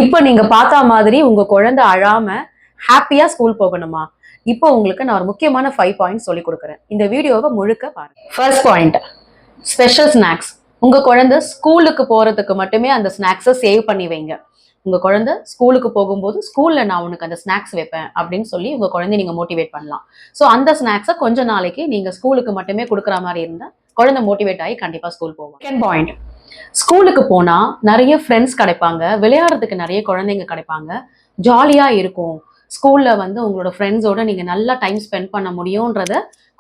இப்போ நீங்க பார்த்த மாதிரி உங்க குழந்தை அழாம ஹாப்பியா ஸ்கூல் போகணுமா? இப்போ உங்களுக்கு நான் ஒரு முக்கியமான 5 பாயிண்ட்ஸ் சொல்லி கொடுக்குறேன். இந்த வீடியோவை முழுக்க பாருங்க. First point, special snacks. உங்க குழந்தை ஸ்கூலுக்கு போறதுக்கு மட்டுமே அந்த ஸ்நாக்ஸை சேவ் பண்ணி வைங்க. உங்க குழந்தை ஸ்கூலுக்கு போகும்போது ஸ்கூல்ல நான் உனக்கு அந்த ஸ்நாக்ஸ் வைப்பேன் அப்படின்னு சொல்லி உங்க குழந்தைய நீங்க மோட்டிவேட் பண்ணலாம். ஸோ அந்த ஸ்நாக்ஸை கொஞ்ச நாளைக்கு நீங்க ஸ்கூலுக்கு மட்டுமே கொடுக்குற மாதிரி இருந்தா குழந்தை மோட்டிவேட் ஆகி கண்டிப்பா ஸ்கூல் போவோம். செகண்ட் பாயிண்ட், ஸ்கூலுக்கு போனா நிறைய ஃப்ரெண்ட்ஸ் கிடைப்பாங்க, விளையாடுறதுக்கு நிறைய குழந்தைங்க கிடைப்பாங்க, ஜாலியா இருக்கும். ஸ்கூல்ல வந்து உங்களோட ஃப்ரெண்ட்ஸோட நீங்க நல்லா டைம் ஸ்பெண்ட் பண்ண முடியும்ன்றத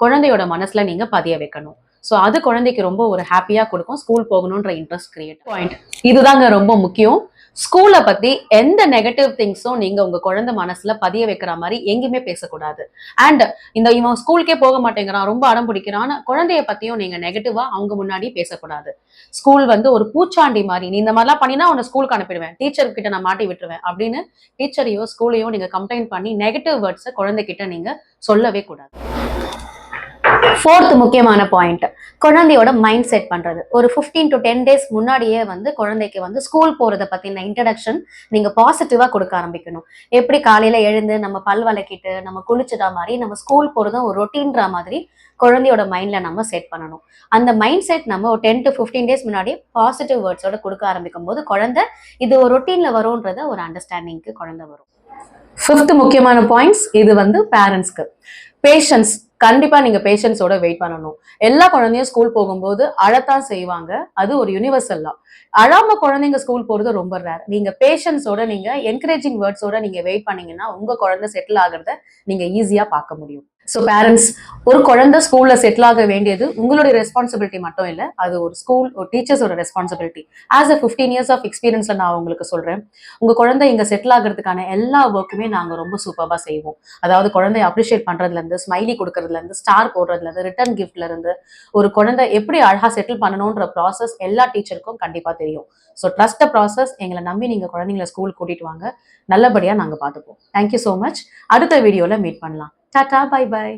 குழந்தையோட மனசுல நீங்க பதிய வைக்கணும். ஸோ அது குழந்தைக்கு ரொம்ப ஒரு ஹாப்பியா கொடுக்கும், ஸ்கூல் போகணுன்ற இன்ட்ரெஸ்ட் கிரியேட். பாயிண்ட் இதுதாங்க ரொம்ப முக்கியம். ஸ்கூலை பத்தி எந்த நெகட்டிவ் திங்ஸும் நீங்க உங்க குழந்தை மனசுல பதிய வைக்கிற மாதிரி எங்கேயுமே பேசக்கூடாது. அண்ட் இவன் ஸ்கூலுக்கே போக மாட்டேங்கிறான், ரொம்ப அடம் பிடிக்கிறான்னு குழந்தைய பத்தியும் நீங்க நெகட்டிவா அவங்க முன்னாடி பேசக்கூடாது. ஸ்கூல் வந்து ஒரு பூச்சாண்டி மாதிரி, நீ இந்த மாதிரிலாம் பண்ணினா உன்னை ஸ்கூலுக்கு அனுப்பிடுவேன், டீச்சர் கிட்ட நான் மாட்டி விட்டுருவேன் அப்படின்னு டீச்சரையோ ஸ்கூலையோ நீங்க கம்ப்ளைண்ட் பண்ணி நெகட்டிவ் வேர்ட்ஸை குழந்தைகிட்ட நீங்க சொல்லவே கூடாது. ஃபோர்த் முக்கியமான பாயிண்ட், குழந்தையோட மைண்ட் செட் பண்றது. ஒரு 15 to 10 days முன்னாடியே வந்து குழந்தைக்கு வந்து ஸ்கூல் போறதை பத்தின இன்ட்ரடக்ஷன் நீங்க பாசிட்டிவா கொடுக்க ஆரம்பிக்கணும். எப்படி காலையில எழுந்து நம்ம பல் வளக்கிட்டு நம்ம குளிச்சுட்டா மாதிரி நம்ம ஸ்கூல் போறதும் ஒரு ரொட்டீன்ற மாதிரி குழந்தையோட மைண்ட்ல நம்ம செட் பண்ணணும். அந்த மைண்ட் செட் நம்ம ஒரு 10 to 15 days முன்னாடி பாசிட்டிவ் வேர்ட்ஸோட கொடுக்க ஆரம்பிக்கும் போது குழந்தை இது ஒரு ரொட்டீன்ல வரும்ன்றத ஒரு அண்டர்ஸ்டாண்டிங்க்கு குழந்தை வரும். ஃபிஃப்த் முக்கியமான பாயிண்ட்ஸ், இது வந்து பேரண்ட்ஸ்க்கு பேஷன்ஸ். கண்டிப்பா நீங்க பேஷன்ஸோட வெயிட் பண்ணணும். எல்லா குழந்தையும் ஸ்கூல் போகும்போது அழத்தான் செய்வாங்க, அது ஒரு யூனிவர்சல் தான். அழாம குழந்தைங்க ஸ்கூல் போறது ரொம்ப ரேர். நீங்க பேஷன்ஸோட நீங்க என்கரேஜிங் வேர்ட்ஸோட நீங்க வெயிட் பண்ணீங்கன்னா உங்க குழந்தை செட்டில் ஆகிறத நீங்க ஈஸியா பார்க்க முடியும். ஸோ பேரண்ட்ஸ், ஒரு குழந்தை ஸ்கூல்ல செட்டில் ஆக வேண்டியது உங்களுடைய ரெஸ்பான்சிபிலிட்டி மட்டும் இல்லை, அது ஒரு ஸ்கூல் ஒரு டீச்சர்ஸோட responsibility. As a 15 years of எக்ஸ்பீரியன்ஸ்ல நான் உங்களுக்கு சொல்றேன், உங்க குழந்தை இங்க செட்டில் ஆகிறதுக்கான எல்லா ஒர்க்குமே நாங்க ரொம்ப சூப்பரா செய்வோம். அதாவது குழந்தைய அப்ரிஷியேட் பண்றதுல இருந்து, ஸ்மைலி கொடுக்கறதுல இருந்து, ஸ்டார் போடுறதுல இருந்து, ரிட்டர்ன் கிஃப்ட்ல இருந்து, ஒரு குழந்தை எப்படி அழகா செட்டில் பண்ணணும்ன்ற ப்ராசஸ் எல்லா டீச்சருக்கும் கண்டிப்பா தெரியும். So trust the process. எங்களை நம்பி நீங்க குழந்தைங்களை ஸ்கூல் கூட்டிட்டு வாங்க, நல்லபடியா நாங்க பார்த்துப்போம். Thank you so much. அடுத்த வீடியோல மீட் பண்ணலாம். Tata, bye by.